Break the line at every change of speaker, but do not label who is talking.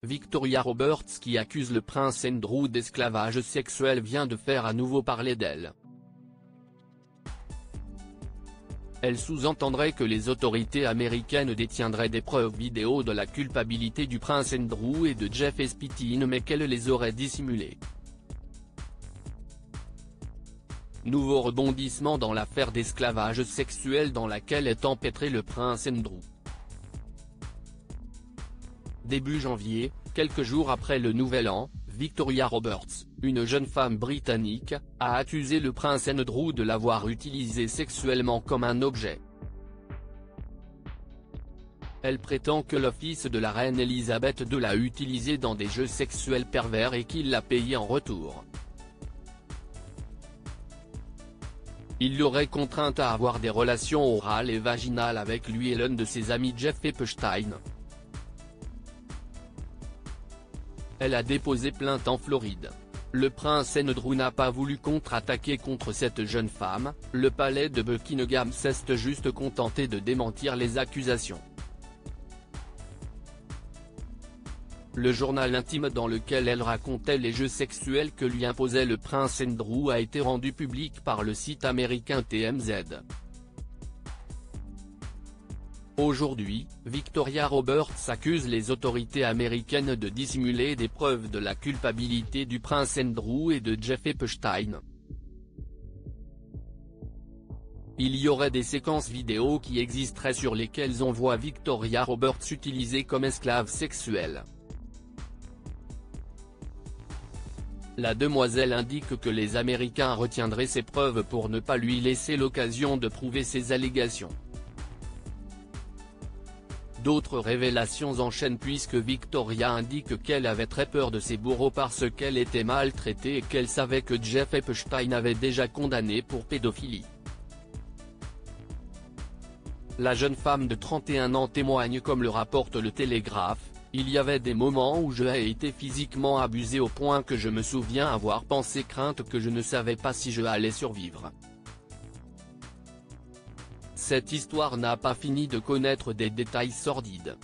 Victoria Roberts, qui accuse le prince Andrew d'esclavage sexuel, vient de faire à nouveau parler d'elle. Elle sous-entendrait que les autorités américaines détiendraient des preuves vidéo de la culpabilité du prince Andrew et de Jeff Epstein, mais qu'elle les aurait dissimulées. Nouveau rebondissement dans l'affaire d'esclavage sexuel dans laquelle est empêtré le prince Andrew. Début janvier, quelques jours après le Nouvel An, Victoria Roberts, une jeune femme britannique, a accusé le prince Andrew de l'avoir utilisé sexuellement comme un objet. Elle prétend que le fils de la reine Elisabeth II l'a utilisé dans des jeux sexuels pervers et qu'il l'a payé en retour. Il l'aurait contrainte à avoir des relations orales et vaginales avec lui et l'un de ses amis, Jeff Epstein. Elle a déposé plainte en Floride. Le prince Andrew n'a pas voulu contre-attaquer contre cette jeune femme, le palais de Buckingham s'est juste contenté de démentir les accusations. Le journal intime dans lequel elle racontait les jeux sexuels que lui imposait le prince Andrew a été rendu public par le site américain TMZ. Aujourd'hui, Victoria Roberts accuse les autorités américaines de dissimuler des preuves de la culpabilité du prince Andrew et de Jeff Epstein. Il y aurait des séquences vidéo qui existeraient sur lesquelles on voit Victoria Roberts utilisée comme esclave sexuelle. La demoiselle indique que les Américains retiendraient ces preuves pour ne pas lui laisser l'occasion de prouver ses allégations. D'autres révélations enchaînent puisque Victoria indique qu'elle avait très peur de ses bourreaux parce qu'elle était maltraitée et qu'elle savait que Jeff Epstein avait déjà condamné pour pédophilie. La jeune femme de 31 ans témoigne comme le rapporte le Télégraphe: « Il y avait des moments où j'ai été physiquement abusée au point que je me souviens avoir pensé crainte que je ne savais pas si je allais survivre. » Cette histoire n'a pas fini de connaître des détails sordides.